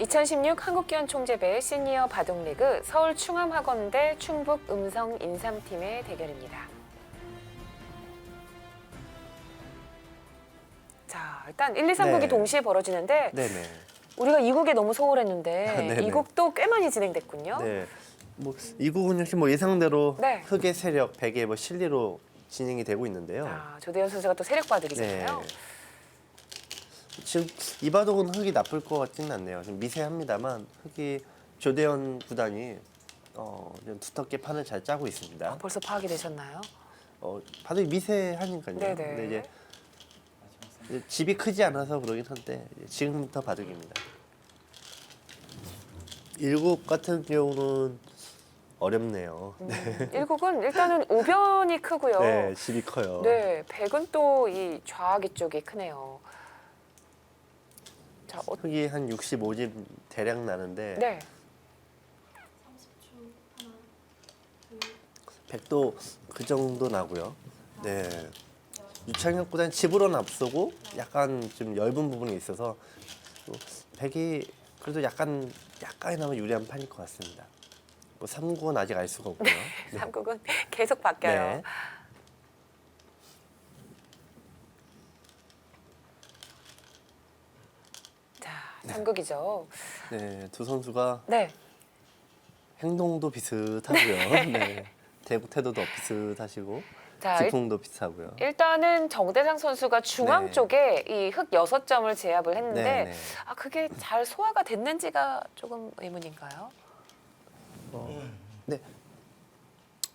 2016 한국기원 총재배 시니어 바둑리그 서울 충암학원대 충북 음성 인삼팀의 대결입니다. 자, 일단 1, 2, 3국이 네. 동시에 벌어지는데 네네. 우리가 2국에 너무 소홀했는데 네네. 2국도 꽤 많이 진행됐군요. 네. 뭐 이국은 역시 뭐 예상대로 네. 흑의 세력, 백의 뭐 실리로 진행이 되고 있는데요. 자, 조대현 선수가 또 세력 바둑이잖아요. 네. 지금 이 바둑은 흑이 나쁠 것 같지는 않네요. 좀 미세합니다만 흑이 조대현 구단이 좀 두텁게 판을 잘 짜고 있습니다. 벌써 파악이 되셨나요? 바둑이 미세하니까요. 네네. 근데 이제 집이 크지 않아서 그러긴 한데 지금부터 바둑입니다. 일국 같은 경우는 어렵네요. 1국은 일단은 우변이 크고요. 네, 집이 커요. 네, 백은 또 이 좌하기 쪽이 크네요. 자, 흑이 한 65집 대략 나는데 네. 백도 그 정도 나고요. 네. 유창혁 구단 집으로는 앞서고 약간 좀 엷은 부분이 있어서 또 백이 그래도 약간이나마 유리한 판일 것 같습니다. 뭐 3국은 아직 알 수가 없고요. 네. 3국은 계속 바뀌어요. 네. 자, 3국이죠. 네, 두 선수가 네. 행동도 비슷하고요. 네. 대국 태도도 비슷하시고 자, 직풍도 비슷하고요. 일단은 정대상 선수가 중앙 네. 쪽에 이 흑 6점을 제압을 했는데 네, 네. 아, 그게 잘 소화가 됐는지가 조금 의문인가요? 네.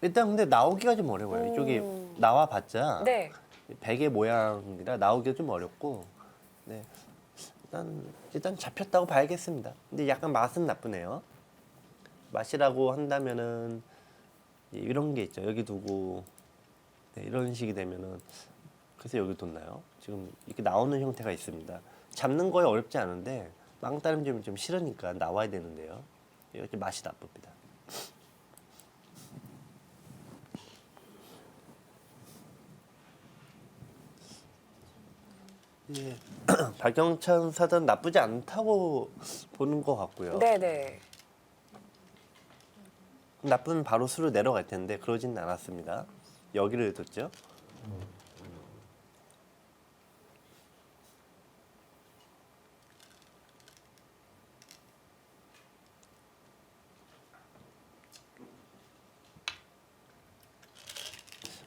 일단 근데 나오기가 좀 어려워요. 이쪽이 나와봤자 네. 백의 모양이라 나오기가 좀 어렵고, 네. 일단 잡혔다고 봐야겠습니다. 근데 약간 맛은 나쁘네요. 맛이라고 한다면은 이런 게 있죠. 여기 두고 네, 이런 식이 되면은 그래서 여기 뒀나요? 지금 이렇게 나오는 형태가 있습니다. 잡는 거에 어렵지 않은데 빵따름점이 좀 싫으니까 나와야 되는데요. 이렇게 맛이 나쁩니다. 예, 박영찬 사단 나쁘지 않다고 보는 것 같고요. 네네. 나쁜 바로 수로 내려갈 텐데 그러지는 않았습니다. 여기를 뒀죠.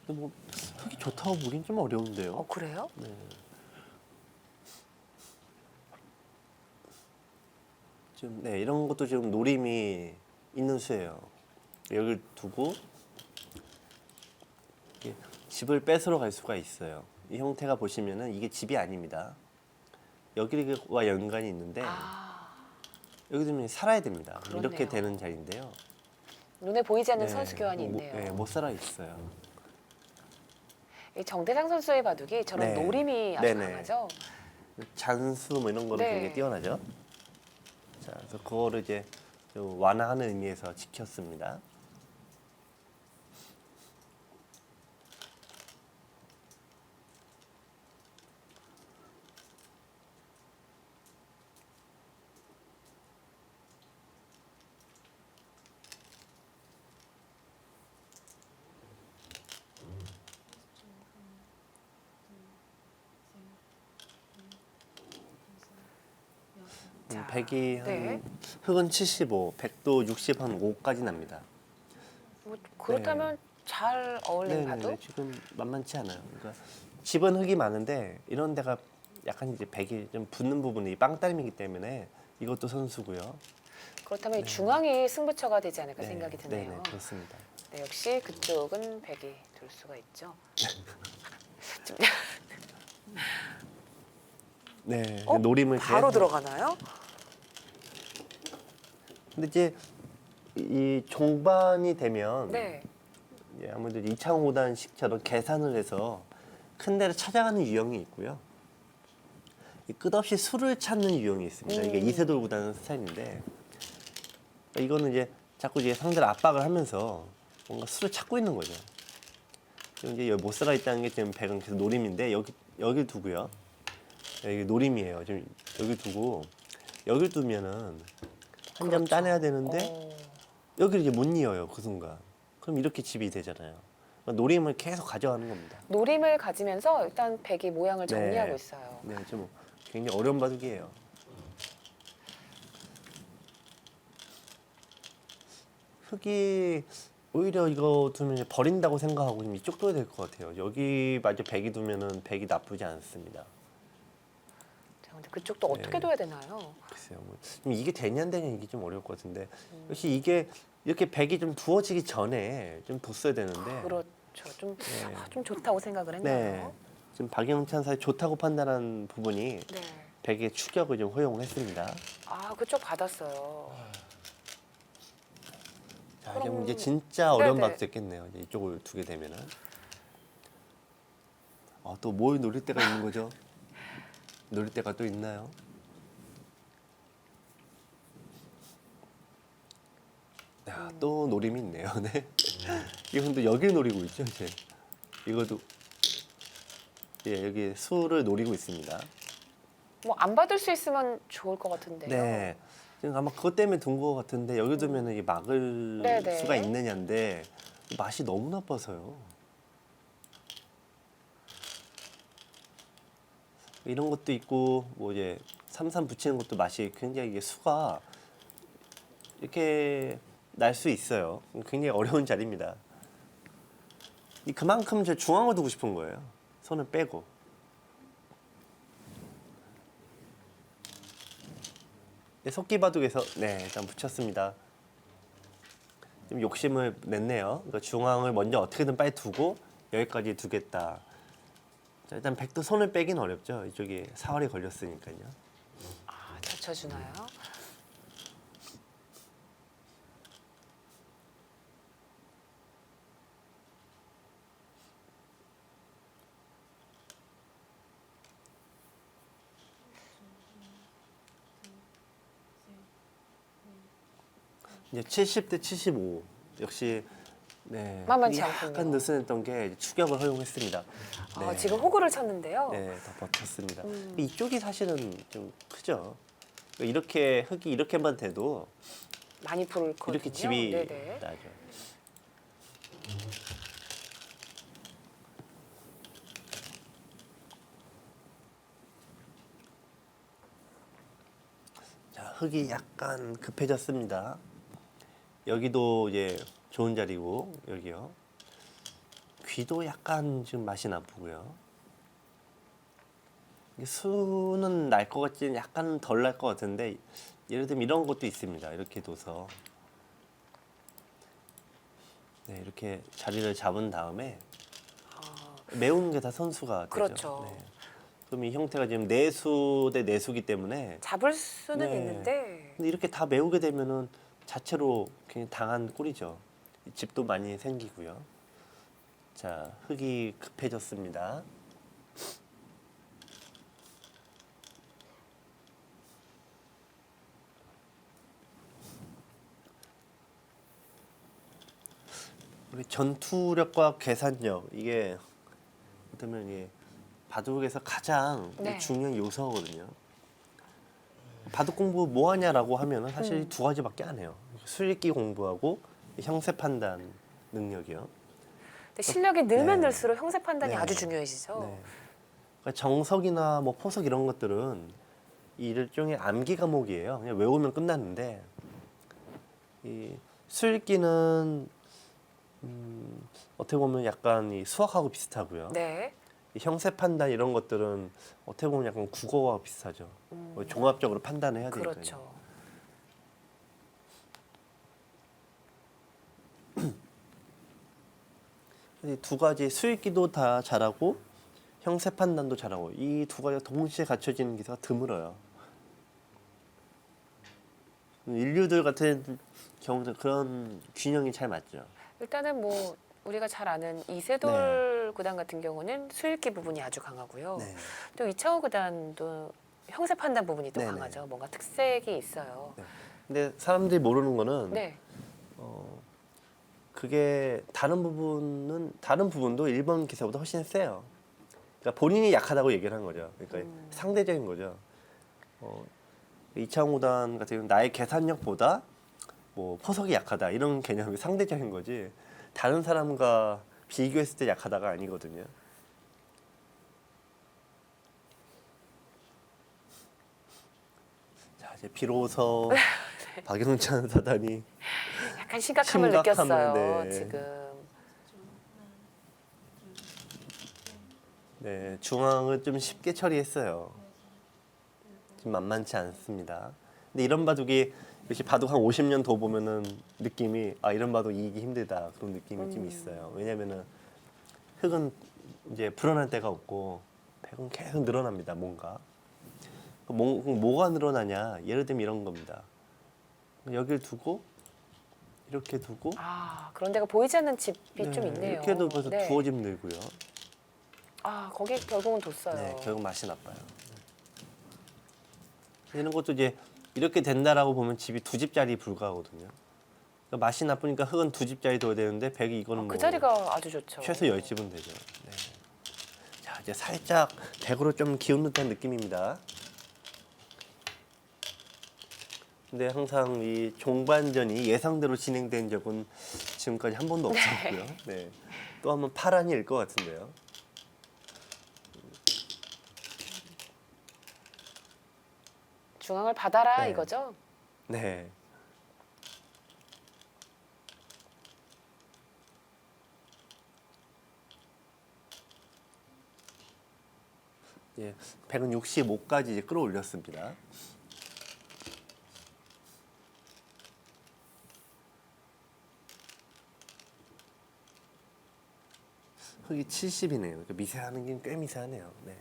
근데 뭐 흙이 좋다고 보긴 좀 어려운데요. 그래요? 좀 네, 이런 것도 좀 노림이 있는 수예요. 여기를 두고 이게 집을 뺏으러 갈 수가 있어요. 이 형태가 보시면은 이게 집이 아닙니다. 여기와 연관이 있는데 여기 두면 살아야 됩니다. 그렇네요. 이렇게 되는 자리인데요. 눈에 보이지 않는 네, 선수 교환이 뭐, 있네요. 네, 못 살아 있어요. 이 정대상 선수의 바둑이 저런 네. 노림이 아주 네네. 강하죠. 잔수 뭐 이런 거로 네. 굉장히 뛰어나죠. 자, 그래서 그거를 이제 좀 완화하는 의미에서 지켰습니다. 자, 백이 한 네. 흑은 75, 백도 60 한 5까지 납니다. 뭐 그렇다면 잘 어울리는 바둑? 지금 만만치 않아요. 그러니까 집은 흑이 많은데 이런 데가 약간 이제 백이 좀 붙는 부분이 빵따름이기 때문에 이것도 선수고요. 그렇다면 이 중앙이 승부처가 되지 않을까 네, 생각이 드네요. 네, 그렇습니다. 네, 역시 그쪽은 백이 둘 수가 있죠. 좀- 네, 어? 노림을 바로 계속- 들어가나요? 근데 이제 이 종반이 되면 네. 아무래도 이창호 5단식처럼 계산을 해서 큰 데를 찾아가는 유형이 있고요. 이 끝없이 수를 찾는 유형이 있습니다. 이게 이세돌 구단 스타일인데 이거는 이제 자꾸 이제 상대를 압박을 하면서 뭔가 수를 찾고 있는 거죠. 지금 이제 여기 못 살아 있다는 게 지금 백은 계속 노림인데 여기 두고요. 여기 노림이에요. 지금 여기 두고 여기 두면은 한 점 그렇죠. 따내야 되는데 어. 여기를 이제 못 이어요 그 순간. 그럼 이렇게 집이 되잖아요. 그러니까 노림을 계속 가져가는 겁니다. 노림을 가지면서 일단 백이 모양을 네. 정리하고 있어요. 네, 좀 굉장히 어려운 바둑이에요. 흙이 오히려 이거 두면 이제 버린다고 생각하고 좀 이쪽 둬야 될 것 같아요. 여기 마저 백이 두면은 백이 나쁘지 않습니다. 자, 근데 그쪽도 어떻게 네. 둬야 되나요? 글쎄요, 뭐 좀 이게 되냐 안 되냐 이게 좀 어려울 것 같은데 역시 이게 이렇게 백이 좀 두어지기 전에 좀 뒀어야 되는데. 그렇죠. 좀, 네. 좀 좋다고 생각을 네. 했나요? 지금 박영찬 사이 좋다고 판단한 부분이 네. 백의 추격을 좀 허용을 했습니다. 아, 그쪽 받았어요. 자, 그럼- 이제 진짜 어려운 네네. 바둑 됐겠네요. 이제 이쪽을 두게 되면은. 또 뭘 노릴 때가 있는 거죠? 노릴 때가 또 있나요? 야, 또 노림이 있네요. 네. 이분도 여기를 노리고 있죠, 이제. 이것도 예, 여기 수를 노리고 있습니다. 뭐 안 받을 수 있으면 좋을 것 같은데요. 네. 지금 아마 그것 때문에 둔 것 같은데 여기 두면은 이게 막을 네네. 수가 있느냐인데 맛이 너무 나빠서요. 이런 것도 있고 뭐 이제 삼삼 붙이는 것도 맛이 굉장히 이게 수가 이렇게 날 수 있어요. 굉장히 어려운 자리입니다. 그만큼 저 중앙을 두고 싶은 거예요. 손을 빼고. 네, 속기바둑에서 네 일단 붙였습니다. 좀 욕심을 냈네요. 그러니까 중앙을 먼저 어떻게든 빨리 두고 여기까지 두겠다. 자, 일단 백도 손을 빼긴 어렵죠. 이쪽에 사활이 걸렸으니까요. 아, 젖혀주나요? 이제 70대 75 역시 네 만만치 약간 않군요. 느슨했던 게 추격을 허용했습니다. 아, 지금 호구를 쳤는데요. 네, 더 버텼습니다. 이쪽이 사실은 좀 크죠. 이렇게 흙이 이렇게만 돼도 많이 불거든요. 이렇게 집이 네네. 나죠. 자, 흙이 약간 급해졌습니다. 여기도 이제 좋은 자리고 여기요. 귀도 약간 지금 맛이 나쁘고요. 이게 수는 날 것 같지는 약간 덜 날 것 같은데 예를 들면 이런 것도 있습니다. 이렇게 둬서 네, 이렇게 자리를 잡은 다음에 아, 메우는 게 다 선수가 되죠. 그렇죠. 네. 그럼 이 형태가 지금 내수 대 내수기 때문에 잡을 수는 네. 있는데 근데 이렇게 다 메우게 되면은 자체로 굉장히 당한 꼴이죠. 집도 많이 생기고요. 자, 흙이 급해졌습니다. 우리 전투력과 계산력 이게 어쩌면 이게 바둑에서 가장 네. 중요한 요소거든요. 바둑 공부 뭐 하냐라고 하면은 사실 두 가지밖에 안 해요. 수익기 공부하고 형세 판단 능력이요. 근데 실력이 늘면 네. 늘수록 형세 판단이 네. 아주 중요해지죠. 네. 그러니까 정석이나 뭐 포석 이런 것들은 이 일종의 암기 과목이에요. 그냥 외우면 끝났는데 이 수익기는 어떻게 보면 약간 이 수학하고 비슷하고요. 네. 이 형세 판단 이런 것들은 어떻게 보면 약간 국어와 비슷하죠. 종합적으로 판단을 해야 되니까요. 그렇죠. 이 두 가지 수익기도 다 잘하고 형세 판단도 잘하고 이 두 가지가 동시에 갖춰지는 기사가 드물어요. 인류들 같은 경우는 그런 균형이 잘 맞죠. 일단은 뭐 우리가 잘 아는 이세돌 구단 같은 경우는 수일기 부분이 아주 강하고요. 네. 또 이창호 구단도 형세 판단 부분이 또 네네. 강하죠. 뭔가 특색이 있어요. 네. 근데 사람들이 모르는 거는 네. 그게 다른 부분도 일본 기사보다 훨씬 세요. 그러니까 본인이 약하다고 얘기를 한 거죠. 그러니까 상대적인 거죠. 이창호 구단 같은 경우는 나의 계산력보다 뭐 포석이 약하다 이런 개념이 상대적인 거지 다른 사람과 비교했을 때 약하다가 아니거든요. 자 이제 비로소 박영찬 사단이 약간 심각함을 심각함을, 느꼈어요. 네. 지금. 네, 중앙을 좀 쉽게 처리했어요. 좀 만만치 않습니다. 근데 이런 바둑이 역시 바둑 한 50년 더 보면은 느낌이 아 이런 바둑 이기기 힘들다 그런 느낌이 좀 있어요. 왜냐면은 흙은 이제 불어날 데가 없고 백은 계속 늘어납니다. 뭔가 뭐가 늘어나냐? 예를 들면 이런 겁니다. 여길 두고 이렇게 두고 아, 그런 데가 보이지 않는 집이 좀 있네요. 이렇게 해도 벌써 네. 두어 집 늘고요. 아, 거기 결국은 뒀어요. 네, 결국 맛이 나빠요. 이런 것도 이제 이렇게 된다라고 보면 집이 두 집짜리 불가하거든요. 그러니까 맛이 나쁘니까 흙은 두 집짜리 둬야 되는데 백이 이거는 그 뭐 자리가 아주 좋죠. 최소 10집은 되죠. 네. 자 이제 살짝 백으로 좀 기운 듯한 느낌입니다. 근데 항상 이 종반전이 예상대로 진행된 적은 지금까지 한 번도 없었고요. 네. 또 한번 파란이일 것 같은데요. 중앙을 받아라 네. 이거죠? 네. 예, 165까지 이제 끌어올렸습니다. 흙이 70이네요. 그러니까 미세하는 게 꽤 미세하네요. 네.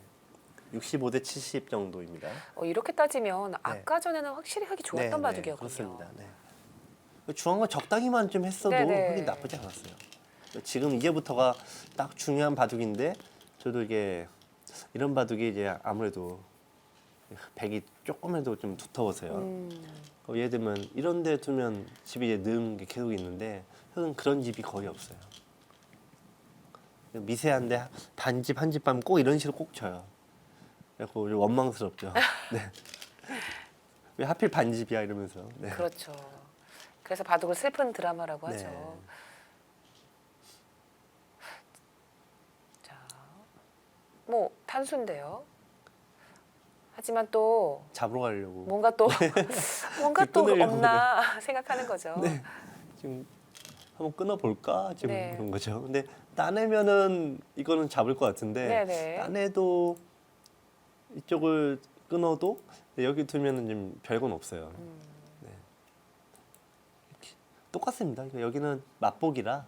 65대 70 정도입니다. 이렇게 따지면 아까 전에는 확실히 흙이 좋았던 네, 바둑이었군요. 그렇습니다. 네. 중앙을 적당히만 좀 했어도 네네. 흙이 나쁘지 않았어요. 지금 이제부터가 딱 중요한 바둑인데 저도 이게 이런 바둑이 이제 아무래도 백이 조금이라도 좀 두터워서요. 예를 들면 이런 데 두면 집이 이제 넣은 게 계속 있는데 흙은 그런 집이 거의 없어요. 미세한데 반집 한 집 하면 꼭 이런 식으로 꼭 쳐요. 그래서 원망스럽죠. 네. 왜 하필 반집이야 이러면서. 네. 그렇죠. 그래서 바둑을 슬픈 드라마라고 네. 하죠. 자, 뭐 단수인데요. 하지만 또 잡으러 가려고. 뭔가 또 뭔가 또 끊으려고 없나 생각하는 거죠. 네. 지금 한번 끊어볼까 지금 네. 그런 거죠. 근데 따내면은 이거는 잡을 것 같은데 네네. 따내도 이쪽을 끊어도 여기 두면은 좀 별건 없어요. 네. 이렇게 똑같습니다. 그러니까 여기는 맛보기라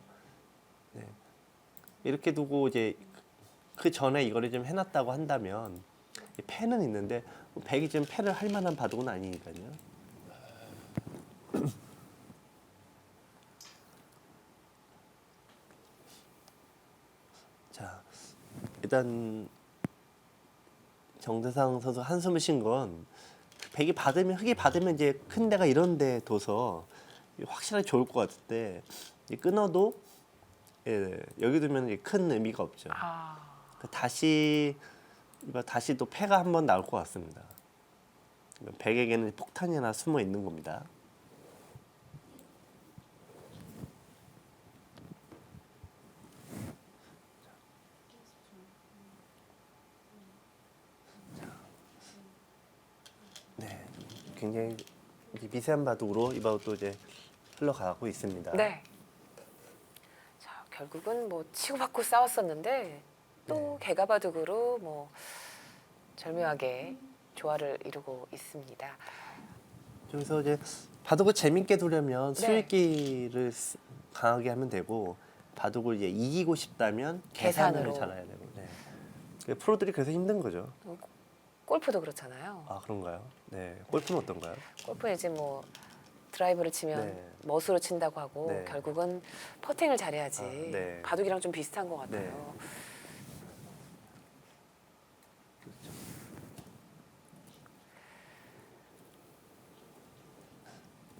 네. 이렇게 두고 이제 그 전에 이거를 좀 해놨다고 한다면 패는 있는데 백이 지금 패를 할 만한 바둑은 아니니까요. 자, 일단 정대상 선수 한숨을 쉰 건 백이 받으면 흙이 받으면 이제 큰 데가 이런 데 둬서 확실하게 좋을 것 같은데 끊어도 예, 여기 두면 이제 큰 의미가 없죠. 아, 다시 또 패가 한번 나올 것 같습니다. 백에게는 폭탄이 하나 숨어 있는 겁니다. 네, 굉장히 미세한 바둑으로 이 바둑도 이제 흘러가고 있습니다. 네. 자, 결국은 뭐 치고받고 싸웠었는데 또 네. 개가바둑으로 뭐 절묘하게 조화를 이루고 있습니다. 그래서 이제 바둑을 재밌게 두려면 네. 수익기를 강하게 하면 되고 바둑을 이제 이기고 싶다면 계산을 계산으로. 잘해야 되고. 네. 프로들이 그래서 힘든 거죠. 골프도 그렇잖아요. 아 그런가요? 네. 골프는 어떤가요? 골프는 이제 뭐 드라이브를 치면 네. 멋으로 친다고 하고 네. 결국은 퍼팅을 잘해야지. 아, 네. 바둑이랑 좀 비슷한 것 같아요. 네.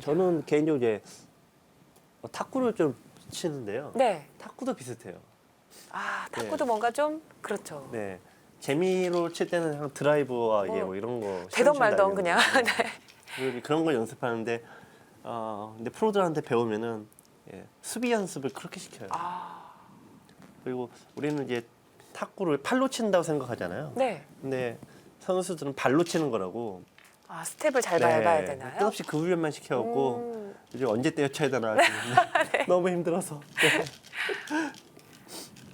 저는 개인적으로 이제 탁구를 좀 치는데요. 네. 탁구도 비슷해요. 아, 탁구도 네. 뭔가 좀 그렇죠. 네. 재미로 칠 때는 그냥 드라이버와 뭐, 뭐 이런 거 되던 슛슛 말던 날리는 그냥. 거. 네. 그런 걸 연습하는데 근데 프로들한테 배우면은 수비 연습을 그렇게 시켜요. 그리고 우리는 이제 탁구를 팔로 친다고 생각하잖아요. 네. 근데 선수들은 발로 치는 거라고. 아, 스텝을 잘 밟아야 되나요? 끝없이 그 훈련만 시켜갖고 이제 언제 때려쳐야 되나 지금 너무 힘들어서. 네.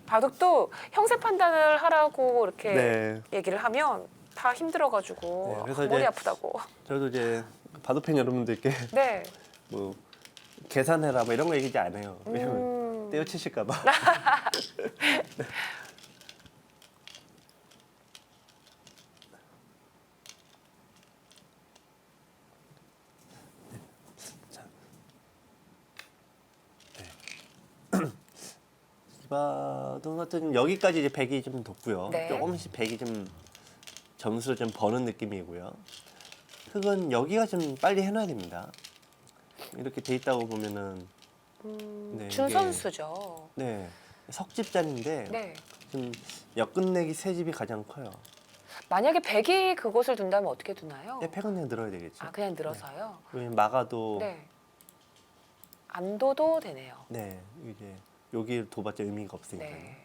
바둑도 형세 판단을 하라고 이렇게 네. 얘기를 하면 다 힘들어가지고 네, 그래서 머리 이제 아프다고. 저도 이제 바둑팬 여러분들께 네. 뭐 계산해라 뭐 이런 거 얘기 안 해요. 왜냐면 음. 떼어치실까봐. 이바도 하여튼 여기까지 이제 백이 좀 돋고요. 네. 조금씩 백이 좀 점수를 좀 버는 느낌이고요. 흙은 여기가 좀 빨리 해놔야 됩니다. 이렇게 돼 있다고 보면은 네, 준 이게- 선수죠. 네 석집잔인데 네. 좀 엮끝내기 세 집이 가장 커요. 만약에 백이 그곳을 둔다면 어떻게 두나요? 네, 팩은 그냥 늘어야 되겠죠. 아, 그냥 늘어서요. 왜냐면 막아도 네. 안 둬도 되네요. 네 이게 여기 둬봤자 의미가 없으니까. 네.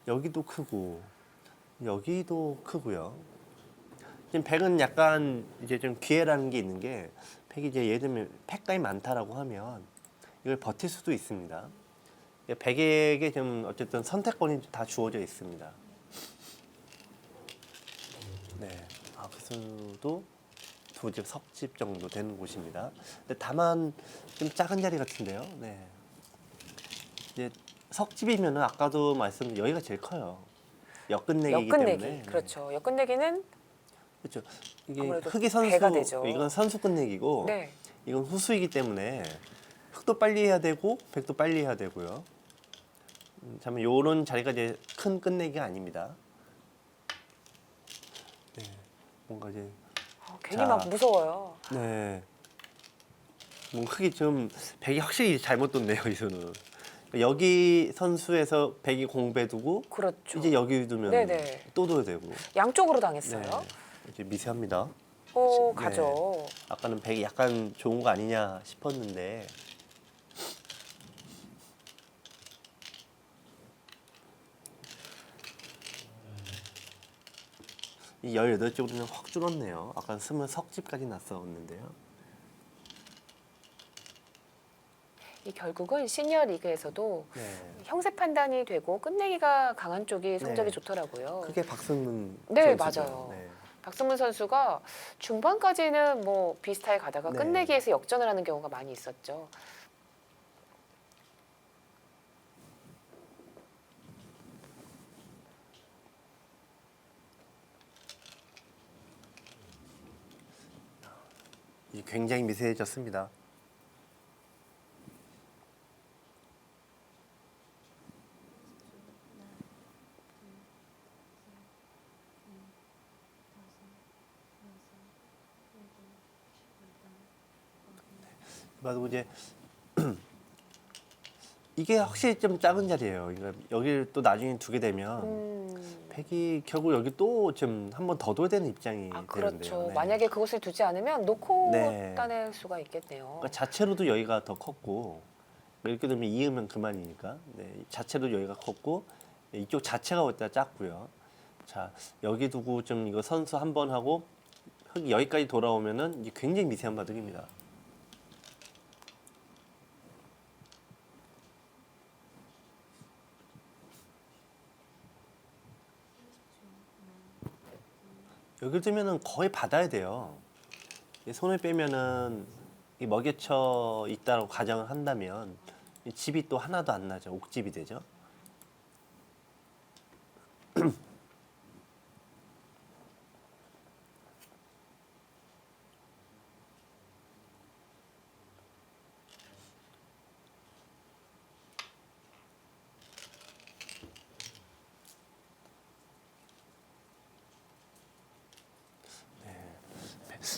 여기도 크고 여기도 크고요. 지금 백은 약간 이제 좀 기회라는 게 있는 게 백이 이제 예를 들면 팩감이 많다라고 하면 이걸 버틸 수도 있습니다. 백에게 좀 어쨌든 선택권이 다 주어져 있습니다. 네, 그 수도 두 집, 석집 정도 되는 곳입니다. 근데 다만 좀 작은 자리 같은데요. 네. 이제 석집이면은 아까도 말씀드린 여기가 제일 커요. 엮끝내기이기 엮끝내기. 때문에. 그렇죠. 엮끝내기는 그렇죠. 이게 아무래도 흙이 선수, 배가 되죠. 이건 선수 끝내기고 네. 이건 후수이기 때문에 흙도 빨리 해야 되고 백도 빨리 해야 되고요. 참 요런 자리가 이제 큰 끝내기가 아닙니다. 네, 뭔가 이제 괜히 자. 막 무서워요. 네, 뭐 흙이 좀 백이 확실히 잘못 뒀네요 이 수는. 여기 선수에서 백이 공배 두고 그렇죠. 이제 여기 두면 네네. 또 둬야 되고. 양쪽으로 당했어요. 네, 이제 미세합니다. 오, 네. 가죠. 아까는 백이 약간 좋은 거 아니냐 싶었는데 이 18쪽으로는 확 줄었네요. 아까 20석집까지 났었는데요. 이 결국은 시니어 리그에서도 네. 형세 판단이 되고 끝내기가 강한 쪽이 성적이 네. 좋더라고요. 그게 박승문 네, 선수죠. 맞아요. 네. 박승문 선수가 중반까지는 뭐 비슷하게 가다가 네. 끝내기에서 역전을 하는 경우가 많이 있었죠. 이 굉장히 미세해졌습니다. 맞고 이제 이게 확실히 좀 작은 자리예요. 여기를 또 나중에 두게 되면 백이 결국 여기 또 좀 한 번 더 둬야 되는 입장이 아, 되는데요. 그렇죠. 네. 만약에 그것을 두지 않으면 놓고 네. 따낼 수가 있겠네요. 그러니까 자체로도 여기가 더 컸고 이렇게 되면 이으면 그만이니까 네, 자체로 여기가 컸고 네, 이쪽 자체가 어디다 작고요. 자 여기 두고 좀 이거 선수 한 번 하고 흙이 여기까지 돌아오면은 이제 굉장히 미세한 바둑입니다. 여기를 두면은 거의 받아야 돼요. 이 손을 빼면은 이 먹여쳐 있다고 가정을 한다면 이 집이 또 하나도 안 나죠. 옥집이 되죠.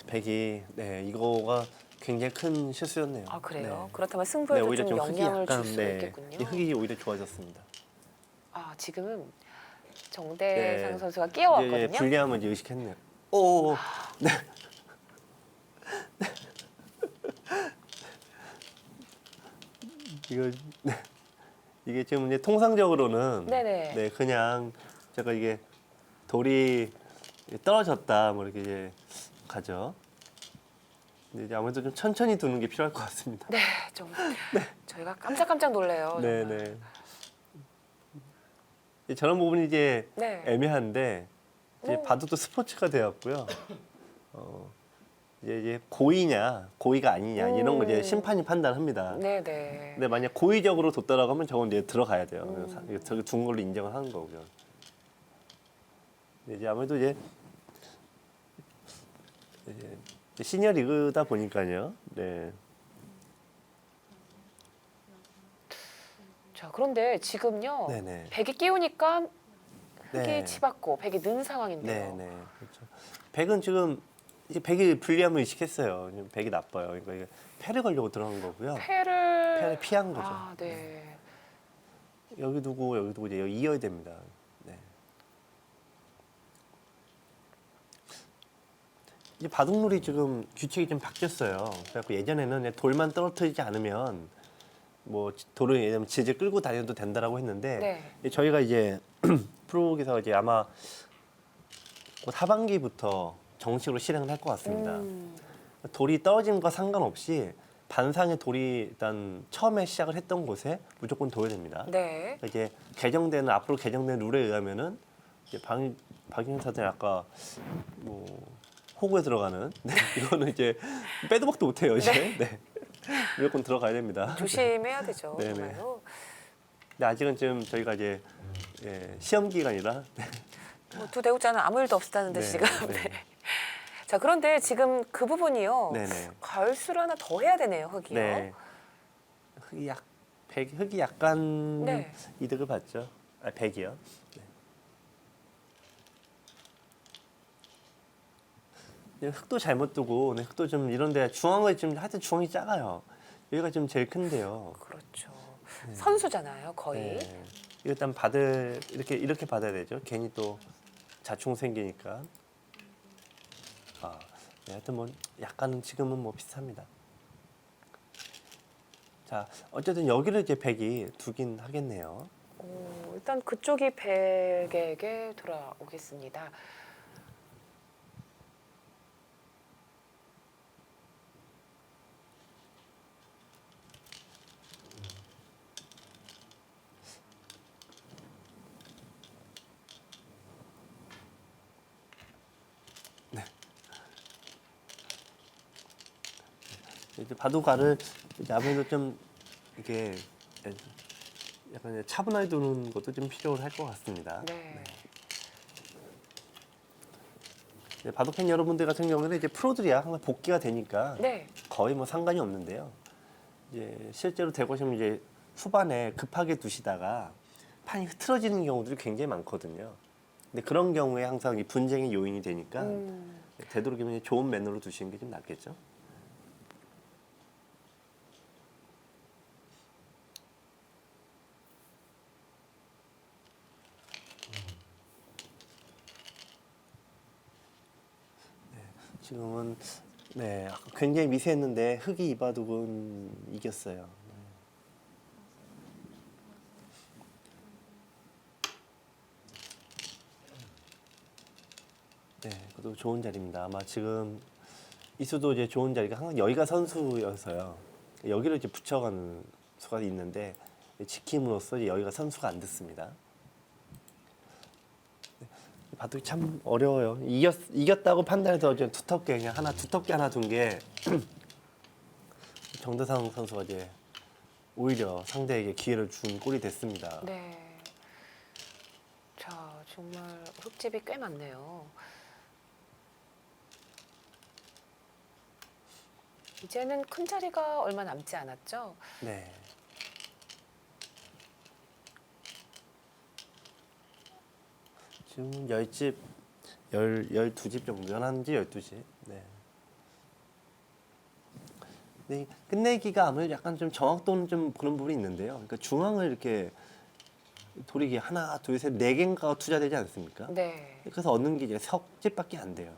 백이 네 이거가 굉장히 큰 실수였네요. 아, 그래요? 네. 그렇다면 네, 승부에도 오히려 좀 좀 흙이 영향을 약간 줄 수 네, 있겠군요. 이 흙이 오히려 좋아졌습니다. 아, 지금 정대상 네. 선수가 끼어왔거든요. 불리함을 이제 의식했네요. 오, 네. 이거 이게 지금 이제 통상적으로는 네네. 네 그냥 제가 이게 돌이 떨어졌다 뭐 이렇게 이제 가죠. 근데 이제 아무래도 좀 천천히 두는 게 필요할 것 같습니다. 네, 좀 저희가 깜짝깜짝 놀래요. 네, 정말. 네. 저런 부분이 이제 네. 애매한데 이제 뭐. 바둑도 스포츠가 되었고요. 이제 고의냐 고의가 아니냐 이런 거 이제 심판이 판단합니다. 네네. 근데 만약 고의적으로 뒀다라고 하면 저건 이제 들어가야 돼요. 저기 둔 걸로 인정을 하는 거고요. 근데 이제 아무래도 이제 시니어 리그다 보니까요. 네. 자, 그런데 지금요. 네네. 백이 끼우니까 흙이 네. 치받고 백이 는 상황인데요. 네네. 그렇죠. 백은 지금 이 백이 불리함을 의식했어요. 지금 백이 나빠요. 그러니까 이게 패를 걸려고 들어간 거고요. 패를 피한 거죠. 아, 네. 여기 두고 이제 여기 이어야 됩니다. 네. 이제 바둑놀이 지금 규칙이 좀 바뀌었어요. 그래갖고 예전에는 그냥 돌만 떨어뜨리지 않으면 뭐 돌을 예를 들면 질질 끌고 다녀도 된다라고 했는데 네. 저희가 이제 프로기사 이제 아마 곧 하반기부터 정식으로 실행을 할 것 같습니다. 돌이 떨어지는 거 상관없이 반상의 돌이 일단 처음에 시작을 했던 곳에 무조건 둬야 됩니다. 네. 이제 앞으로 개정된 룰에 의하면은 이제 박인영 사장이 아까 뭐 호구에 들어가는 이거는 이제 빼도 박도 못해요 이제. 네. 무조건 들어가야 됩니다. 조심해야 되죠. 네네. 정말로. 근데 아직은 지금 저희가 이제 시험 기간이라 뭐 두 대우자는 아무 일도 없었다는데 네, 지금. 네. 네. 자, 그런데 지금 그 부분이요. 네네. 가을수를 하나 더 해야 되네요, 흙이요. 네. 흙이 약간 네. 이득을 봤죠. 아, 백이요. 네. 흙도 잘못 두고 흙도 좀 이런데 중앙을 지금 하여튼 중앙이 작아요. 여기가 좀 제일 큰데요. 그렇죠. 선수잖아요, 거의. 네. 일단 이렇게 받아야 되죠. 괜히 또 자충 생기니까. 네, 하여튼 뭐 약간 지금은 뭐 비슷합니다. 자, 어쨌든 여기를 이제 백이 두긴 하겠네요. 일단 그쪽이 백에게 돌아오겠습니다. 이제 바둑알을 이제 아무래도 좀 이게 약간 차분하게 두는 것도 좀 필요할 것 같습니다. 네. 네, 바둑팬 여러분들 같은 경우는 이제 프로들이야 항상 복귀가 되니까 네. 거의 뭐 상관이 없는데요. 이제 실제로 되고시면 이제 후반에 급하게 두시다가 판이 흐트러지는 경우들이 굉장히 많거든요. 근데 그런 경우에 항상 이 분쟁의 요인이 되니까 되도록이면 좋은 매너로 두시는 게 좀 낫겠죠. 지금은 네 굉장히 미세했는데 흙이 이 바둑은 이겼어요. 네, 그것도 좋은 자리입니다. 아마 지금 이수도 이제 좋은 자리가 항상 여기가 선수여서요. 여기를 이제 붙여가는 수가 있는데 지킴으로써 이제 여기가 선수가 안 됐습니다. 바둑이 참 어려워요. 이겼다고 판단해서 이제 두텁게 하나 둔 게 정대상 선수가 이제 오히려 상대에게 기회를 준 꼴이 됐습니다. 네. 자, 정말 흙집이 꽤 많네요. 이제는 큰 자리가 얼마 남지 않았죠? 네. 지금 10집, 12집 정도, 11집, 12집. 네. 근데 끝내기가 아무래도 약간 좀 정확도는 좀 그런 부분이 있는데요. 그러니까 중앙을 이렇게 돌이기 하나, 둘, 셋, 네 개인가가 투자되지 않습니까? 네. 그래서 얻는 게 이제 석집밖에 안 돼요.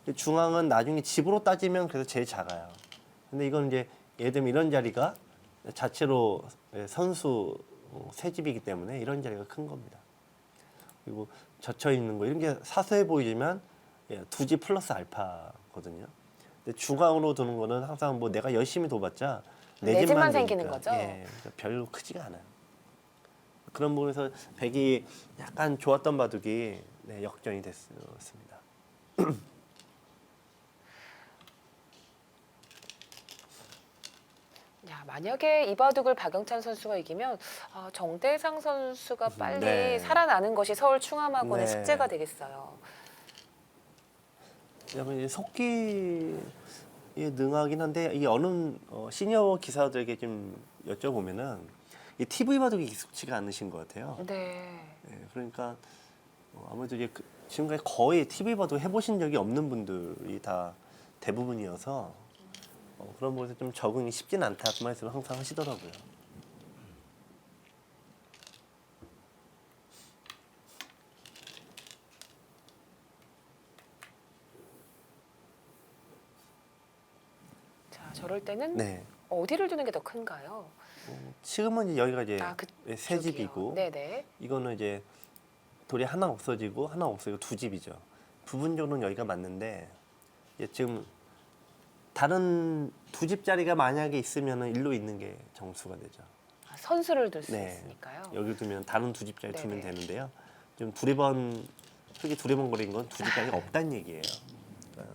근데 중앙은 나중에 집으로 따지면 그래서 제일 작아요. 근데 이건 이제 예를 들면 이런 자리가 자체로 선수 새 집이기 때문에 이런 자리가 큰 겁니다. 그리고 젖혀 있는 거 이런 게 사소해 보이지만 두집 플러스 알파거든요. 근데 중앙으로 두는 거는 항상 뭐 내가 열심히 둬봤자 내 집만 되니까, 생기는 거죠? 그러니까 별로 크지가 않아요. 그런 부분에서 백이 약간 좋았던 바둑이 역전이 됐습니다. 야, 만약에 이 바둑을 박영찬 선수가 이기면 정대상 선수가 빨리 네. 살아나는 것이 서울 충암학원의 네. 숙제가 되겠어요. 그다음에 이제 속기에 능하긴 한데 이 어느 시니어 기사들에게 좀 여쭤보면은 이 TV 바둑이 익숙치가 않으신 것 같아요. 네. 그러니까 아무래도 이제 지금까지 거의 TV 바둑 해보신 적이 없는 분들이 다 대부분이어서 그런 부분에서 좀 적응이 쉽진 않다 그 말씀을 항상 하시더라고요. 자, 저럴 때는 네. 어디를 두는 게 더 큰가요? 지금은 이제 여기가 이제 새 그쪽이요. 집이고 네네. 이거는 이제 돌이 하나 없어지고 하나 없어지고 두 집이죠. 부분적으로는 여기가 맞는데 지금 다른 두 집짜리가 만약에 있으면 일로 있는 게 정수가 되죠. 선수를 둘 수 네. 있으니까요. 여기 두면 다른 두 집짜리 네네. 두면 되는데요. 지금 크게 두리번 거린 건 두 집짜리가 없다는 얘기예요. 그러니까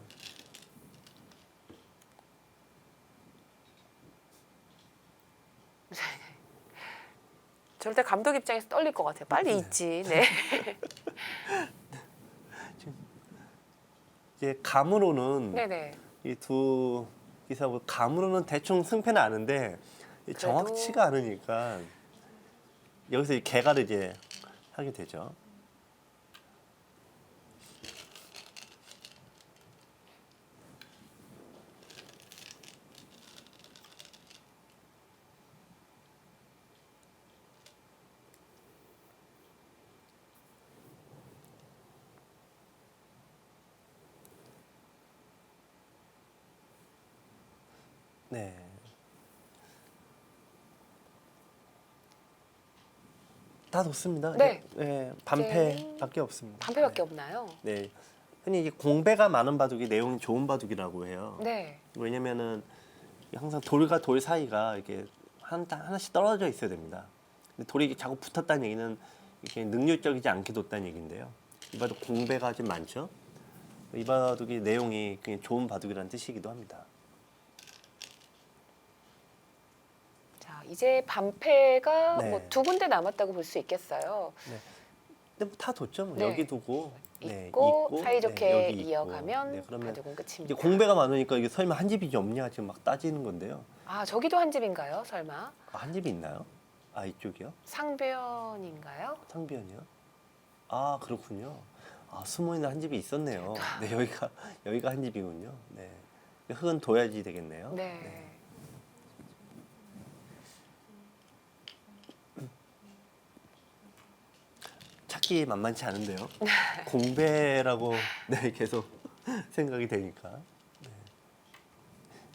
저럴 때 감독 입장에서 떨릴 것 같아요. 빨리 있지. 네. 이제 감으로는 네네. 이 두 기사고 감으로는 대충 승패는 아는데 정확치가 않으니까 여기서 이 개가를 이제 하게 되죠. 네. 다 좋습니다. 네. 네, 반패밖에 없습니다. 반패밖에 없나요? 네. 흔히 이게 공배가 많은 바둑이 내용이 좋은 바둑이라고 해요. 네. 왜냐면은 항상 돌과 돌 사이가 이렇게 하나씩 떨어져 있어야 됩니다. 근데 돌이 이게 자꾸 붙었다는 얘기는 이렇게 능률적이지 않게 뒀다는 얘기인데요. 이 바둑 공배가 좀 많죠. 이 바둑이 내용이 굉장히 좋은 바둑이라는 뜻이기도 합니다. 자, 이제 반패가 네. 뭐 두 군데 남았다고 볼 수 있겠어요. 근데 뭐 다 뒀죠. 뭐 네. 여기 두고 있고 사이좋게 여기 있고. 이어가면 그러면 바둑은 이제 끝입니다. 공배가 많으니까 이게 설마 한 집이 없냐 지금 막 따지는 건데요. 아, 저기도 한 집인가요? 설마? 한 집이 있나요? 아 이쪽이요? 상변인가요? 상비연이요? 아 그렇군요. 아 숨어 있는 한 집이 있었네요. 네 여기가 한 집이군요. 네 흙은 둬야지 되겠네요. 네. 찾기 만만치 않은데요. 공배라고 계속 생각이 되니까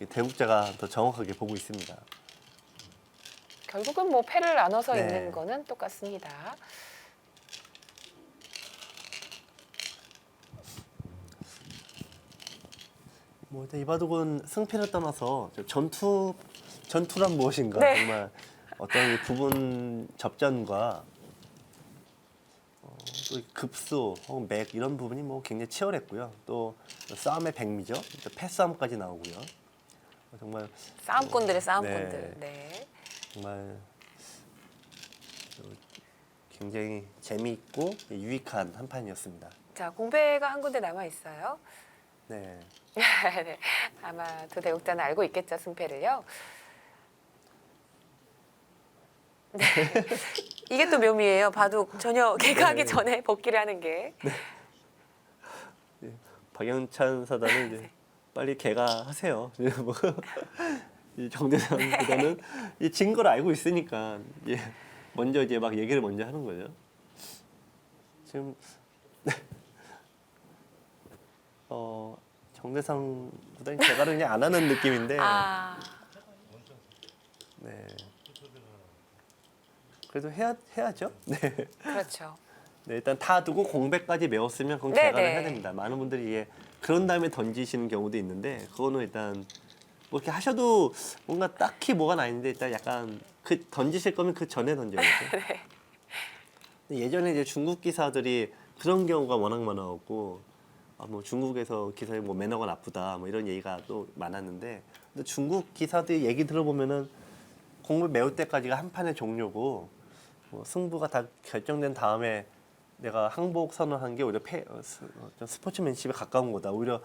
대국자가 더 정확하게 보고 있습니다. 결국은 뭐 패를 나눠서 네. 있는 거는 똑같습니다. 뭐 일단 이 바둑은 승패를 떠나서 전투란 무엇인가 네. 정말 어떤 이 부분 접전과 또 급소 혹은 맥 이런 부분이 뭐 굉장히 치열했고요. 또 싸움의 백미죠. 또 패싸움까지 나오고요. 정말 싸움꾼들의 싸움꾼들. 네. 정말 굉장히 재미있고 유익한 한 판이었습니다. 자, 공배가 한 군데 남아 있어요. 네. 네. 아마 두 대국자는 알고 있겠죠, 승패를요. 네. 이게 또 묘미예요. 바둑 전혀 개가하기 네. 전에 복귀를 하는 게. 박영찬 사단은 이제 빨리 개가하세요. 뭐 정대상보다는 진 걸 알고 있으니까 먼저 이제 막 얘기를 먼저 하는 거죠. 지금 정대상보다는 개가를 그냥 안 하는 느낌인데. 아, 네. 그래도 해야죠. 네. 그렇죠. 네, 일단 다 두고 공백까지 메웠으면 그건 네, 개간을 네. 해야 됩니다. 많은 분들이 그런 다음에 던지시는 경우도 있는데 그거는 일단 뭐 이렇게 하셔도 뭔가 딱히 뭐가 나는데 일단 약간 그 던지실 거면 그 전에 던져야죠. 네. 근데 예전에 이제 중국 기사들이 그런 경우가 워낙 많아갖고 뭐 중국에서 기사에 뭐 매너가 나쁘다 뭐 이런 얘기가 또 많았는데 근데 중국 기사들 얘기 들어보면은 공을 메울 때까지가 한 판의 종료고 뭐 승부가 다 결정된 다음에 내가 항복 선언한 게 오히려 좀 스포츠맨십에 가까운 거다. 오히려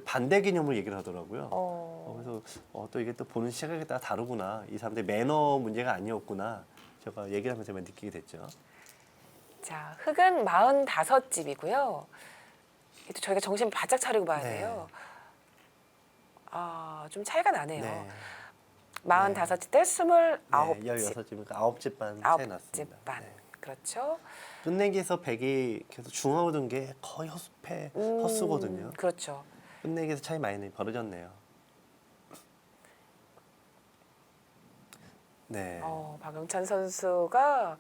반대 개념을 얘기를 하더라고요. 그래서 또 이게 또 보는 시각에 따라 다르구나. 이 사람들이 매너 문제가 아니었구나. 제가 얘기를 하면서 느끼게 됐죠. 자, 흙은 45집이고요. 또 저희가 정신 바짝 차리고 봐야 네. 돼요. 좀 차이가 나네요. 네. 45집 대 29집. 16집이니까 9집 반 차이 9집 났습니다. 반. 네. 그렇죠. 끝내기에서 100이 계속 중하고 든 게 거의 헛수거든요. 그렇죠. 끝내기에서 차이 많이 벌어졌네요. 네. 박영찬 선수가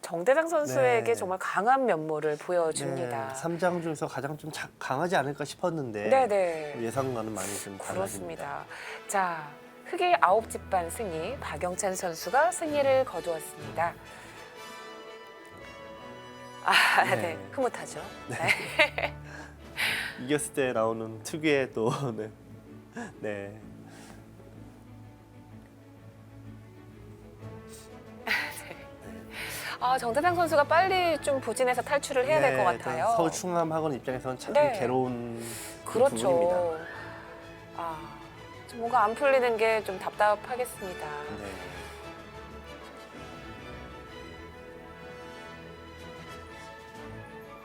정대장 선수에게 네. 정말 강한 면모를 보여줍니다. 3장 중에서 가장 좀 강하지 않을까 싶었는데 네네. 예상과는 많이 좀 달라집니다. 그렇습니다. 자, 흑의 9집 반 승리, 박영찬 선수가 승리를 거두었습니다. 네. 네, 흐뭇하죠. 네. 이겼을 때 나오는 특유의 또 네. 네. 정대장 선수가 빨리 좀 부진해서 탈출을 해야 될 것 일단 같아요. 서울 충암학원 입장에서는 참 네. 괴로운 그렇죠. 부분입니다. 좀 뭔가 안 풀리는 게 좀 답답하겠습니다. 네.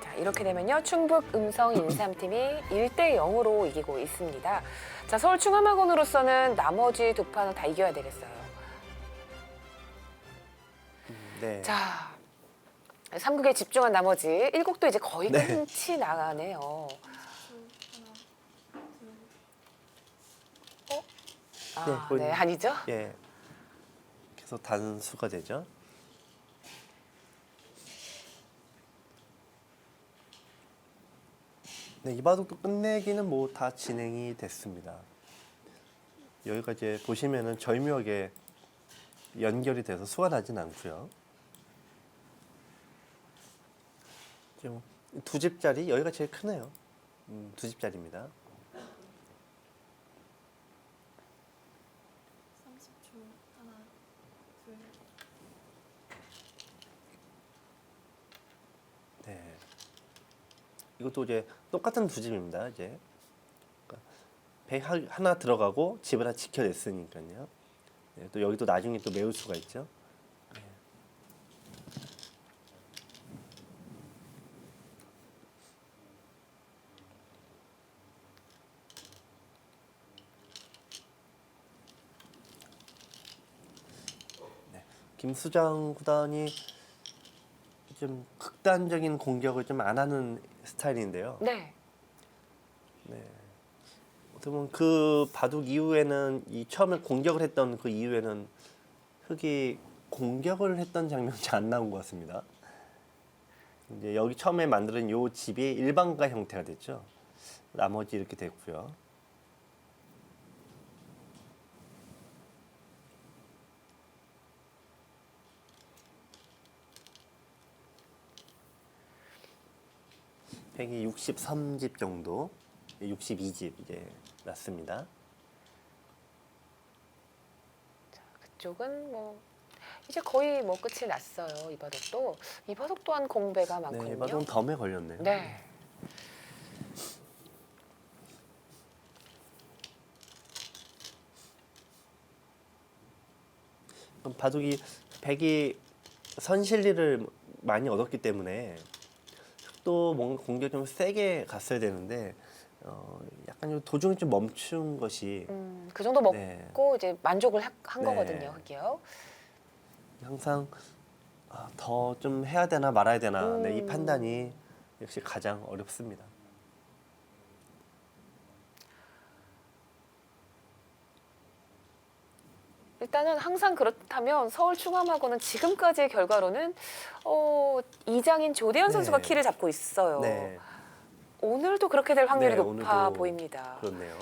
자, 이렇게 되면요. 충북 음성 인삼팀이 1대 0으로 이기고 있습니다. 자, 서울 충암학원으로서는 나머지 두 판은 다 이겨야 되겠어요. 네. 자, 3국에 집중한 나머지 1국도 이제 거의 네. 끝이 나가네요. 거의- 네, 아니죠? 예. 계속 단수가 되죠. 네, 이 바둑도 끝내기는 뭐 다 진행이 됐습니다. 여기가 이제 보시면은 절묘하게 연결이 돼서 수가 나진 않고요. 지금 두 집짜리 여기가 제일 크네요. 두 집짜리입니다. 30초 하나 둘 네. 이것도 이제 똑같은 두 집입니다. 이제 그러니까 배 하나 들어가고 집 하나 지켜냈으니까요. 네, 또 여기도 나중에 또 메울 수가 있죠. 네. 네. 김수장 구단이 좀 극단적인 공격을 좀 안 하는 스타일인데요. 네. 네. 어떻게 보면 그 바둑 이후에는 이 처음에 공격을 했던 그 이후에는 흑이 공격을 했던 장면이 잘 안 나온 것 같습니다. 이제 여기 처음에 만드는 요 집이 일반가 형태가 됐죠. 나머지 이렇게 됐고요. 팩이 63집 정도, 62집 이제 났습니다. 그쪽은 뭐 이제 거의 뭐 끝이 났어요. 이 바둑도. 이 바둑 또한 공배가 많거든요. 네, 바둑은 덤에 걸렸네요. 네. 그럼 바둑이 백이 선실리를 많이 얻었기 때문에 또 뭔가 공격 좀 세게 갔어야 되는데 약간 좀 도중에 좀 멈춘 것이 그 정도 먹고 네. 이제 만족을 한 네. 거거든요. 흑이요. 항상 더 좀 해야 되나 말아야 되나 네, 이 음. 판단이 역시 가장 어렵습니다. 일단은 항상 그렇다면 서울 충암하고는 지금까지의 결과로는 이장인 조대현 네. 선수가 키를 잡고 있어요. 네, 오늘도 그렇게 될 확률이 네, 높아 오늘도 보입니다. 그렇네요.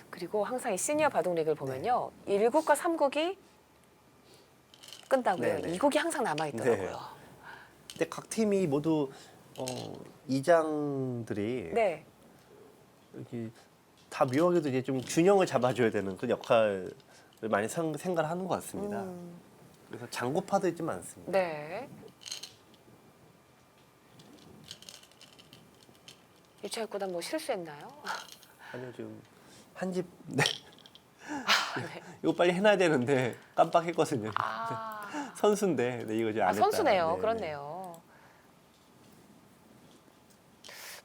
그리고 항상 이 시니어 바둑리그를 보면요. 1국과 3국이 끝나고요. 네, 네. 2국이 항상 남아있더라고요. 근데 각 팀이 모두 이장들이 네. 이렇게 다 묘하게도 이제 좀 균형을 잡아줘야 되는 그 역할을 많이 생각을 하는 것 같습니다. 그래서 장고파들이 좀 많습니다. 네. 유치할 구단 뭐 실수했나요? 아니요, 지금 한 집 네. 네. 이거 빨리 해놔야 되는데 깜빡했거든요. 아, 선수인데 네, 이거 지금 안 했다. 선수네요. 네, 그렇네요.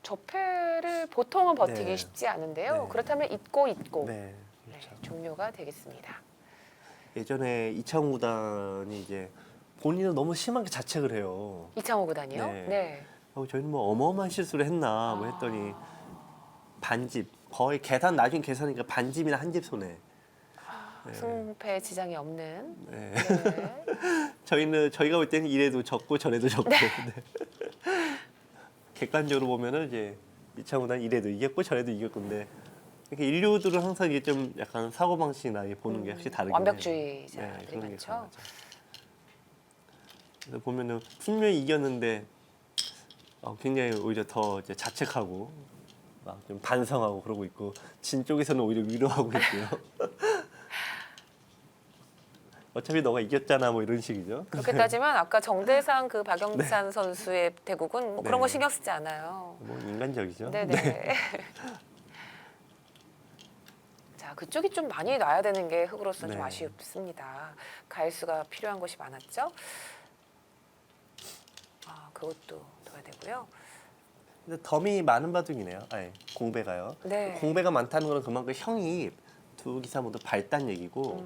접회를 보통은 버티기 네. 쉽지 않은데요. 네. 그렇다면 잊고 잊고 네. 네, 그렇죠. 종료가 되겠습니다. 예전에 이창호 구단이 이제 본인은 너무 심하게 자책을 해요. 이창호 구단이요? 네. 네. 저희는 뭐 어마어마한 실수를 했나 뭐 했더니 반집 거의 계산 나중에 계산하니까 반집이나 한 집 손에. 네. 승패 지장이 없는. 네. 네. 저희가 볼 때는 이래도 졌고 저래도 졌고. 네. 객관적으로 보면은 이제 이창호 구단 이래도 이겼고 저래도 이겼건데 이렇게 인류들은 항상 이게 좀 약간 사고 방식이나 이게 보는 게 확실히 다르긴 해요. 완벽주의자들이 그런 게 많죠. 강하죠. 그래서 보면은 분명히 이겼는데 굉장히 오히려 더 이제 자책하고 막 좀 반성하고 그러고 있고 진 쪽에서는 오히려 위로하고 있고요. 어차피 너가 이겼잖아 뭐 이런 식이죠. 그렇게 따지면 아까 정대상 그 박영찬 선수의 대국은 뭐 그런 네. 거 신경 쓰지 않아요. 뭐 인간적이죠. 네네. 자, 그쪽이 좀 많이 나야 되는 게 흑으로서 좀 네. 아쉽습니다. 가일수가 필요한 곳이 많았죠. 그것도 둬야 되고요. 근데 덤이 많은 바둑이네요. 아니, 공배가요. 네. 공배가 많다는 건 그만큼 형이 두 기사 모두 밝다는 얘기고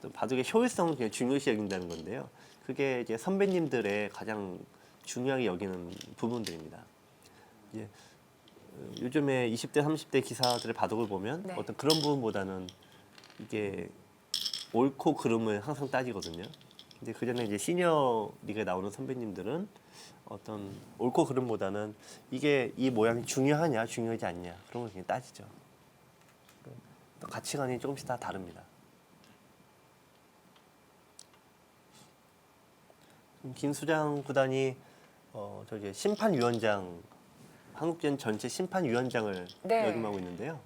또 바둑의 효율성을 그냥 중요시 여긴다는 건데요. 그게 이제 선배님들의 가장 중요하게 여기는 부분들입니다. 이제 요즘에 20대, 30대 기사들의 바둑을 보면 네. 어떤 그런 부분보다는 이게 옳고 그름을 항상 따지거든요. 근데 그 전에 이제 시니어 리그에 나오는 선배님들은 어떤 옳고 그름보다는 이게 이 모양이 중요하냐, 중요하지 않냐 그런 걸 그냥 따지죠. 또 가치관이 조금씩 다 다릅니다. 김수장 구단이 저기 심판위원장 한국전 전체 심판위원장을 네. 역임하고 있는데요.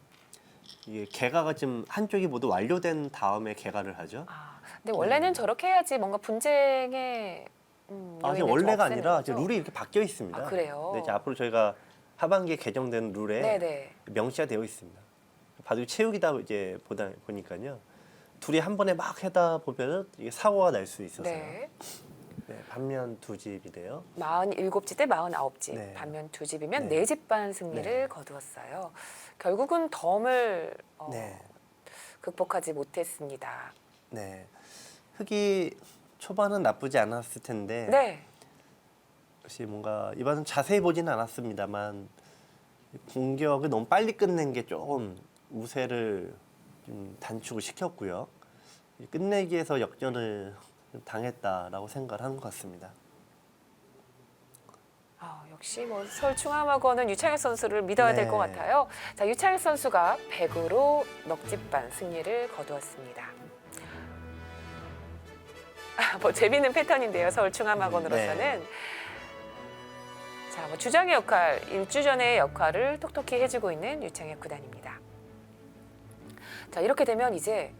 이게 개가가 지금 한쪽이 모두 완료된 다음에 개가를 하죠. 근데 원래는 저렇게 해야지 뭔가 분쟁에 지금 요인을 좀 원래가 없애는 아니라 거죠? 지금 룰이 이렇게 바뀌어 있습니다. 그래요? 네, 이제 앞으로 저희가 하반기에 개정된 룰에 네네. 명시가 되어 있습니다. 바둑 채우기다 이제 보니까요. 둘이 한 번에 막 하다 보면은 이게 사고가 날 수 있어서요. 네. 네, 반면 두 집이래요. 47집 대 49집. 네. 반면 두 집이면 네. 네 집 반 승리를 네. 거두었어요. 결국은 덤을 네, 극복하지 못했습니다. 네. 흑이 초반은 나쁘지 않았을 텐데 네. 역시 뭔가 이번은 자세히 보지는 않았습니다만 공격을 너무 빨리 끝낸 게 조금 우세를 좀 단축을 시켰고요. 끝내기에서 역전을 당했다라고 생각을 하는 것 같습니다. 역시 뭐 서울 충암학원은 유창혁 선수를 믿어야 될 네. 것 같아요. 자, 유창혁 선수가 100으로 넉집반 승리를 거두었습니다. 뭐 재미있는 패턴인데요. 서울 충암학원으로서는. 네. 자, 뭐 주장의 역할, 일주전의 역할을 톡톡히 해주고 있는 유창혁 구단입니다. 자, 이렇게 되면 이제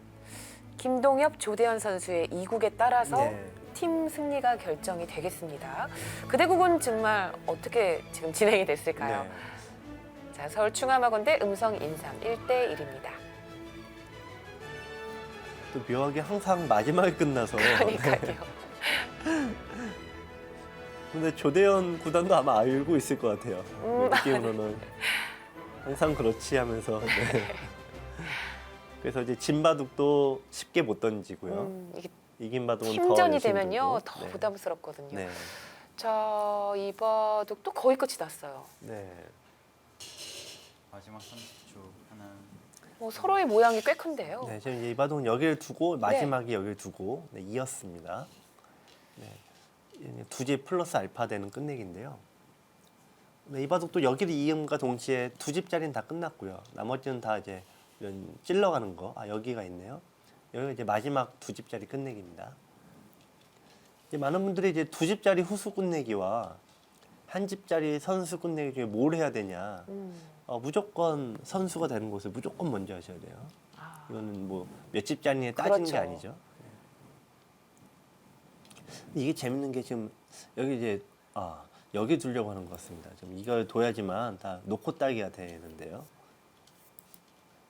김동엽, 조대현 선수의 2국에 따라서 네. 팀 승리가 결정이 되겠습니다. 그 대국은 정말 어떻게 지금 진행이 됐을까요? 네. 자, 서울 충암학원 대 음성 인삼 1대1입니다. 또 묘하게 항상 마지막에 끝나서 그러니까요. 근데 조대현 구단도 아마 알고 있을 것 같아요. 느낌으로는 항상 그렇지 하면서 네. 그래서 이제 진 바둑도 쉽게 못 던지고요. 이게 이긴 바둑은 더 팀전이 열심히 되면요 들고. 더 네. 부담스럽거든요. 네. 자, 이 바둑도 거의 끝이 났어요. 네. 마지막 30초 하나. 뭐 서로의 모양이 꽤 큰데요. 네, 지금 이제 이바둑은 여기를 두고 마지막에 여기를 두고 네, 이었습니다. 네, 두집 플러스 알파 되는 끝내기인데요. 네, 이바둑도 여기를 이음과 동시에 두 집짜리는 다 끝났고요. 나머지는 다 이제 이런 찔러가는 거. 아, 여기가 있네요. 여기가 이제 마지막 두 집짜리 끝내기입니다. 이제 많은 분들이 이제 두 집짜리 후수 끝내기와 한 집짜리 선수 끝내기 중에 뭘 해야 되냐. 무조건 선수가 되는 것을 무조건 먼저 하셔야 돼요. 아, 이거는 뭐 몇 집짜리에 따지는 게 그렇죠. 아니죠. 이게 재밌는 게 지금 여기 이제 여기 두려고 하는 것 같습니다. 지금 이걸 둬야지만 다 놓고 따기가 되는데요.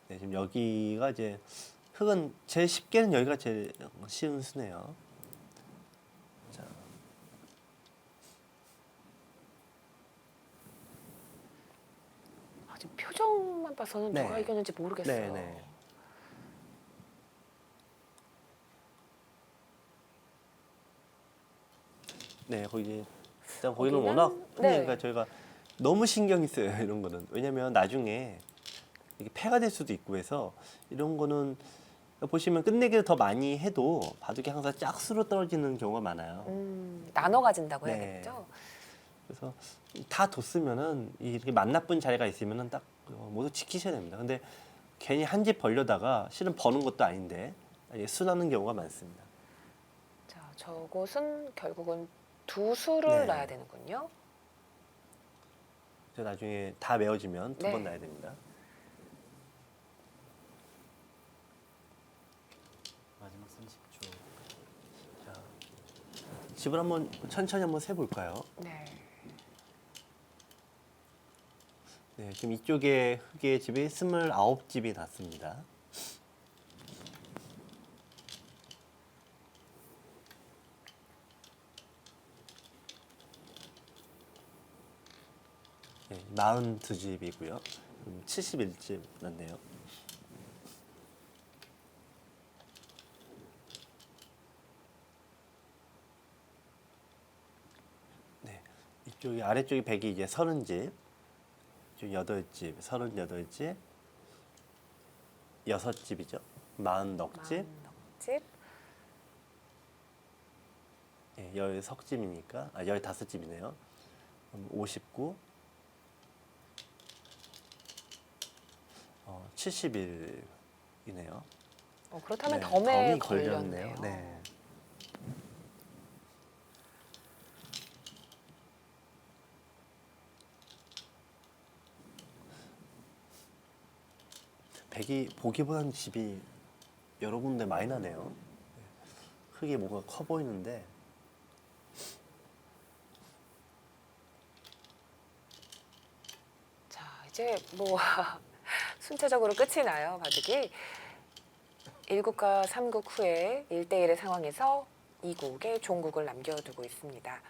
네, 지금 여기가 이제 흙은 제일 쉽게는 여기가 제일 쉬운 수네요. 자, 지금 표정만 봐서는 네. 누가 이겼는지 모르겠어요. 네. 네, 거기 일단 거기는 거기는? 워낙 네. 그러니까 저희가 너무 신경이 쓰여요 이런 거는. 왜냐면 나중에 이게 패가 될 수도 있고 해서 이런 거는 보시면 끝내기를 더 많이 해도 바둑이 항상 짝수로 떨어지는 경우가 많아요. 나눠 가진다고 네. 해야겠죠. 그래서 다 뒀으면은 이렇게 맛나쁜 자리가 있으면은 딱 모두 지키셔야 됩니다. 근데 괜히 한 집 벌려다가 실은 버는 것도 아닌데 순하는 경우가 많습니다. 자, 저곳은 결국은 두 수를 네. 놔야 되는군요. 그래서 나중에 다 메워지면 두 네. 번 놔야 됩니다. 마지막 30초. 자, 집을 한번 천천히 한번 세 볼까요? 네. 네, 지금 이쪽에 흙의 집이 29집이 났습니다. 네, 42집이고요. 71집 났네요. 네, 이쪽이 아래쪽이 100이 이제 30집. 8집, 38집, 6집이죠. 40넉집, 집. 예, 10석집이니까, 15집이네요. 59, 70일이네요. 그렇다면 덤에 덤이 걸렸네요. 네. 백이 보기보다는 집이 여러 군데 많이 나네요. 흙이 뭔가 커 보이는데 자, 이제 뭐 순차적으로 끝이 나요, 바둑이. 1국과 3국 후에 1대1의 상황에서 2국에 종국을 남겨두고 있습니다.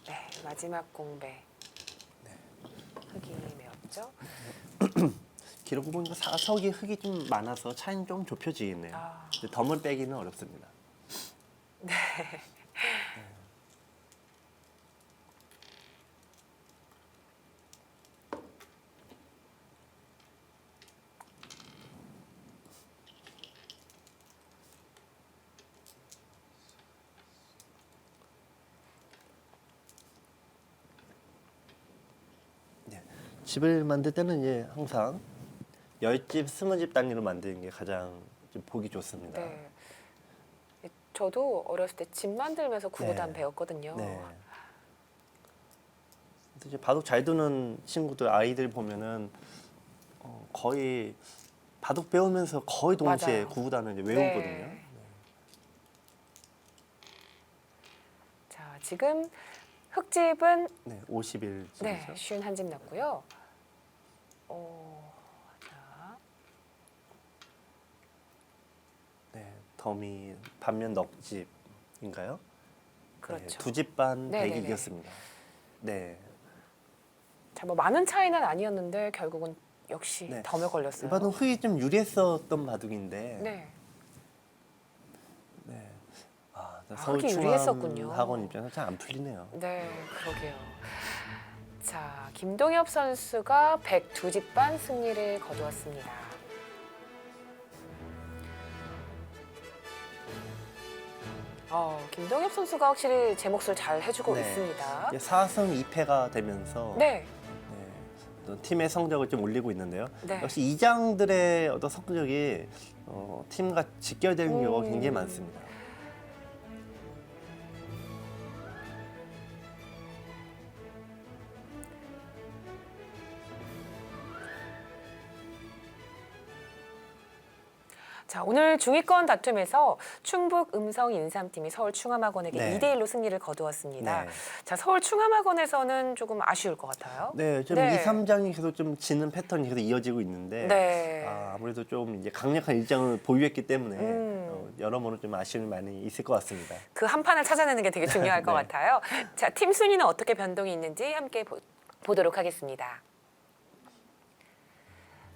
네, 마지막 공배. 흙이 메웠죠. 기록 보니까 4석이 흙이 좀 많아서 차이는 좀 좁혀지겠네요. 아. 근데 덤을 빼기는 어렵습니다. 네. 집을 만들 때는 이제 항상 10집, 20집 단위로 만드는 게 가장 좀 보기 좋습니다. 네. 저도 어렸을 때 집 만들면서 구구단 네. 배웠거든요. 네. 근데 이제 바둑 잘 두는 친구들, 아이들 보면은 거의 바둑 배우면서 거의 동시에 맞아요. 구구단을 이제 네. 외우거든요. 자, 지금 흙집은 네, 51집이죠. 네, 51집 났고요. 자, 네, 덤이 반면 넉집인가요? 그렇죠. 네, 두집 반 네, 100이 네, 네. 이겼습니다. 네. 자, 뭐 많은 차이는 아니었는데 결국은 역시 네. 덤에 걸렸어요. 이 바둑 흙이 좀 유리했었던 바둑인데 네. 서울 하기 유리했었군요. 충암학원 입장에서 잘 안 풀리네요. 네, 그러게요. 자, 김동엽 선수가 102집반 승리를 거두었습니다. 김동엽 선수가 확실히 제 몫을 잘 해주고 네. 있습니다. 이제 4승 2패가 되면서 네, 어떤 팀의 성적을 좀 올리고 있는데요. 네. 역시 이장들의 어떤 성적이 팀과 직결되는 경우가 굉장히 많습니다. 자, 오늘 중위권 다툼에서 충북 음성 인삼팀이 서울 충암학원에게 네. 2대1로 승리를 거두었습니다. 네. 자, 서울 충암학원에서는 조금 아쉬울 것 같아요. 네, 좀 네. 2, 3장이 계속 좀 지는 패턴이 계속 이어지고 있는데 네. 아무래도 좀 이제 강력한 일장을 보유했기 때문에 음. 여러모로 좀 아쉬움이 많이 있을 것 같습니다. 그 한 판을 찾아내는 게 되게 중요할 것 네. 같아요. 자, 팀 순위는 어떻게 변동이 있는지 함께 보도록 하겠습니다.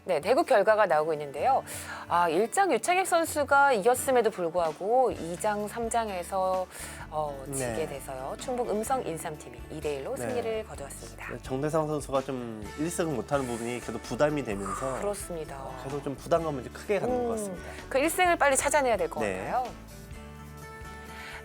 네, 대국 결과가 나오고 있는데요. 1장 유창익 선수가 이겼음에도 불구하고 2장, 3장에서 지게 네. 돼서요. 충북 음성 인삼팀이 2대1로 네. 승리를 거두었습니다. 정대상 선수가 좀 1승을 못하는 부분이 계속 부담이 되면서 그렇습니다. 계속 좀 부담감을 좀 크게 갖는 것 같습니다. 그 1승을 빨리 찾아내야 될 것 네. 같아요.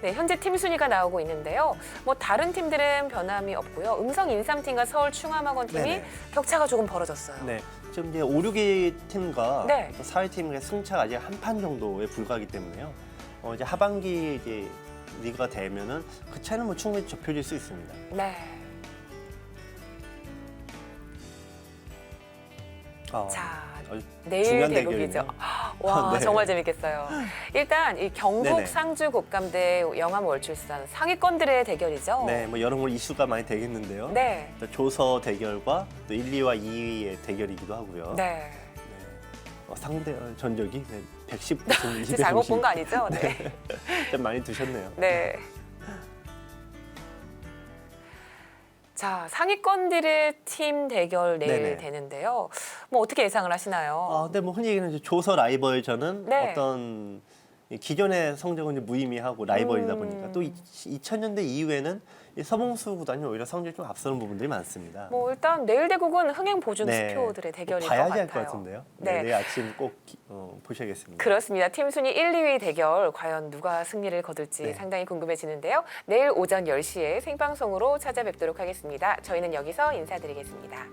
네, 현재 팀 순위가 나오고 있는데요. 뭐 다른 팀들은 변함이 없고요. 음성 인삼팀과 서울 충암학원 팀이 네네. 격차가 조금 벌어졌어요. 네, 지금 이제 5, 6위 팀과 네. 4위 팀의 승차가 아직 한 판 정도에 불과하기 때문에요. 이제 하반기 이제 리그가 되면은 그 차이는 뭐 충분히 좁혀질 수 있습니다. 네. 자, 내일 중요한 대국이죠. 대결이네요. 와, 네. 정말 재밌겠어요. 일단 이 경북 네네. 상주 곶감대 영암 월출산 상위권들의 대결이죠. 네, 뭐 여러모로 이슈가 많이 되겠는데요. 네. 또 조서 대결과 또 1, 2와 2위의 대결이기도 하고요. 네. 상대 전적이 119승 제 잘못 본 거 아니죠? 네. 좀 많이 두셨네요. 네. 자, 상위권들의 팀 대결 내일 네네. 되는데요. 뭐 어떻게 예상을 하시나요? 근데 뭐 흔히 얘기하는 이제 조서 라이벌전은 네. 어떤 기존의 성적은 이제 무의미하고 라이벌이다 보니까 또 2000년대 이후에는 이 서봉수 구단이 오히려 성적이 좀 앞서는 부분들이 많습니다. 뭐 일단 내일 대국은 흥행 보증 네. 스표들의 대결일 것 봐야지 같아요. 할 것 같은데요. 네. 내일 아침 꼭 보셔야겠습니다. 그렇습니다. 팀 순위 1, 2위 대결 과연 누가 승리를 거둘지 네. 상당히 궁금해지는데요. 내일 오전 10시에 생방송으로 찾아뵙도록 하겠습니다. 저희는 여기서 인사드리겠습니다.